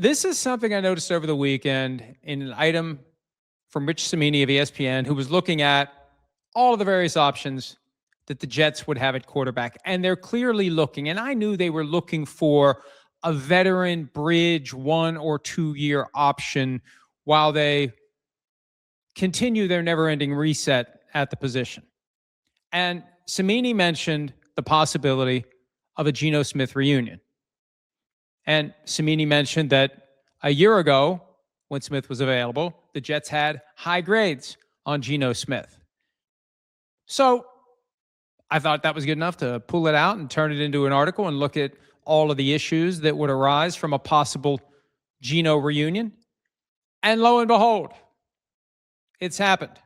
This is something I noticed over the weekend in an item from Rich Cimini of ESPN, who was looking at all of the various options that the Jets would have at quarterback. And they're clearly looking, and I knew they were looking for a veteran bridge 1 or 2 year option while they continue their never-ending reset at the position. And Cimini mentioned the possibility of a Geno Smith reunion. And Cimini mentioned that a year ago, when Smith was available, the Jets had high grades on Geno Smith. So I thought that was good enough to pull it out and turn it into an article and look at all of the issues that would arise from a possible Geno reunion. And lo and behold, it's happened.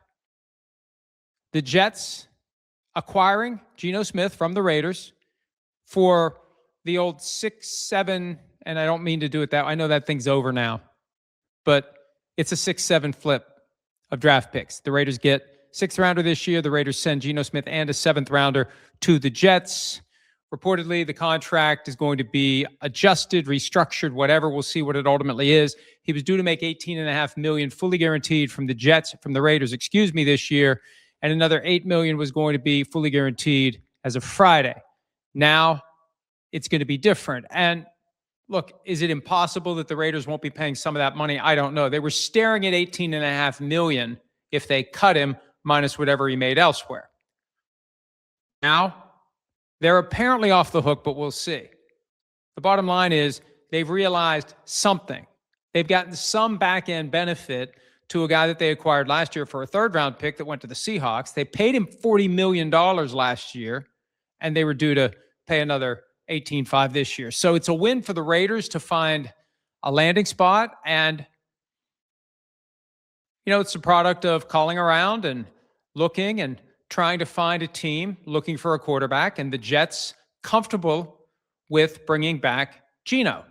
The Jets acquiring Geno Smith from the Raiders for the old 6-7, and I don't mean to do it that way. I know that thing's over now, but it's a 6-7 flip of draft picks. The Raiders get 6th rounder this year. The Raiders send Geno Smith and a 7th rounder to the Jets. Reportedly, the contract is going to be adjusted, restructured, whatever. We'll see what it ultimately is. He was due to make $18.5 million fully guaranteed from the Raiders, this year, and another $8 million was going to be fully guaranteed as of Friday. Now it's going to be different. And look, is it impossible that the Raiders won't be paying some of that money? I don't know. They were staring at $18.5 million if they cut him, minus whatever he made elsewhere. Now, they're apparently off the hook, but we'll see. The bottom line is they've realized something. They've gotten some back-end benefit to a guy that they acquired last year for a 3rd-round pick that went to the Seahawks. They paid him $40 million last year, and they were due to pay another $18.5 this year. So it's a win for the Raiders to find a landing spot. And, it's a product of calling around and looking and trying to find a team looking for a quarterback, and the Jets comfortable with bringing back Geno.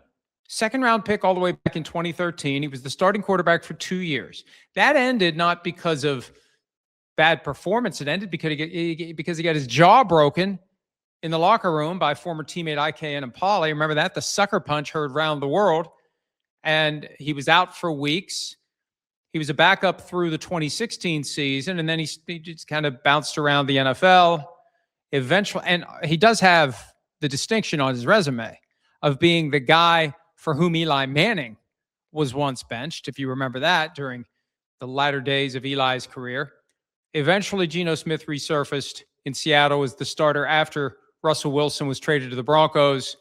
2nd-round pick all the way back in 2013. He was the starting quarterback for 2 years. That ended not because of bad performance. It ended because he got his jaw broken in the locker room by former teammate IKN and Pauly. Remember that? The sucker punch heard around the world. And he was out for weeks. He was a backup through the 2016 season, and then he just kind of bounced around the NFL. Eventually, and he does have the distinction on his resume of being the guy for whom Eli Manning was once benched, if you remember that, during the latter days of Eli's career. Eventually, Geno Smith resurfaced in Seattle as the starter after Russell Wilson was traded to the Broncos.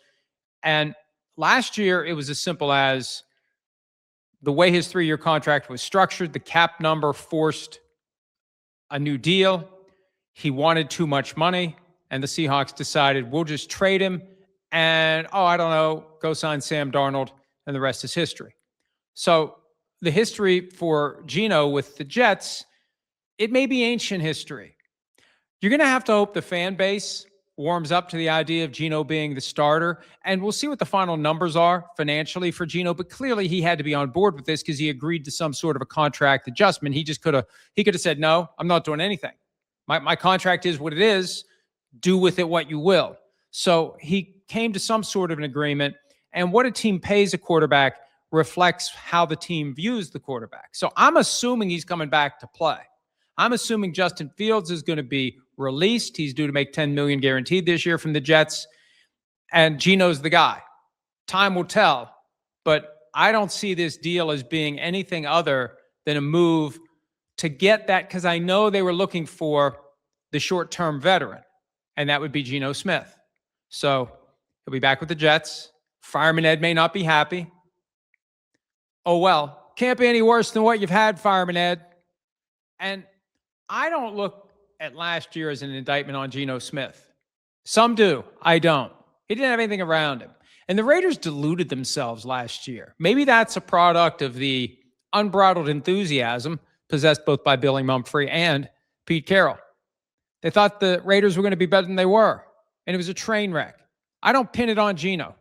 And last year, it was as simple as the way his 3-year contract was structured. The cap number forced a new deal. He wanted too much money, and the Seahawks decided, we'll just trade him and, go sign Sam Darnold, and the rest is history. So the history for Geno with the Jets, it may be ancient history. You're going to have to hope the fan base warms up to the idea of Geno being the starter, and we'll see what the final numbers are financially for Geno, but clearly he had to be on board with this because he agreed to some sort of a contract adjustment. He could have said, no, I'm not doing anything. My contract is what it is. Do with it what you will. So he came to some sort of an agreement, and what a team pays a quarterback reflects how the team views the quarterback. So I'm assuming he's coming back to play. I'm assuming Justin Fields is going to be released. He's due to make $10 million guaranteed this year from the Jets, and Geno's the guy. Time will tell, but I don't see this deal as being anything other than a move to get that, because I know they were looking for the short-term veteran, and that would be Geno Smith. So he'll be back with the Jets. Fireman Ed may not be happy. Oh, well, can't be any worse than what you've had, Fireman Ed. And I don't look at last year as an indictment on Geno Smith. Some do. I don't. He didn't have anything around him. And the Raiders deluded themselves last year. Maybe that's a product of the unbridled enthusiasm possessed both by Billy Mumphrey and Pete Carroll. They thought the Raiders were going to be better than they were, and it was a train wreck. I don't pin it on Geno.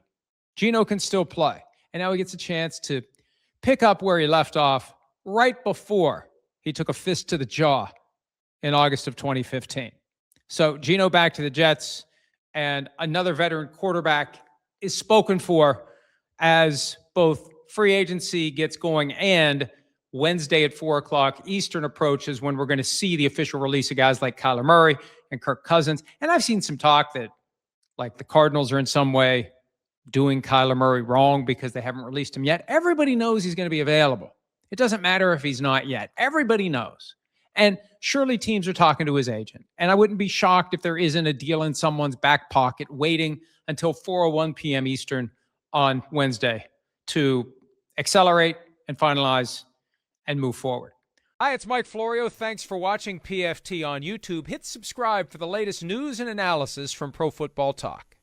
Geno can still play, and now he gets a chance to pick up where he left off right before he took a fist to the jaw in August of 2015. So Geno back to the Jets, and another veteran quarterback is spoken for as both free agency gets going and Wednesday at 4 o'clock Eastern approaches when we're going to see the official release of guys like Kyler Murray and Kirk Cousins. And I've seen some talk that like the Cardinals are in some way doing Kyler Murray wrong because they haven't released him yet. Everybody knows he's going to be available. It doesn't matter if he's not yet. Everybody knows. And surely teams are talking to his agent. And I wouldn't be shocked if there isn't a deal in someone's back pocket waiting until 4:01 p.m. Eastern on Wednesday to accelerate and finalize and move forward. Hi, it's Mike Florio. Thanks for watching PFT on YouTube. Hit subscribe for the latest news and analysis from Pro Football Talk.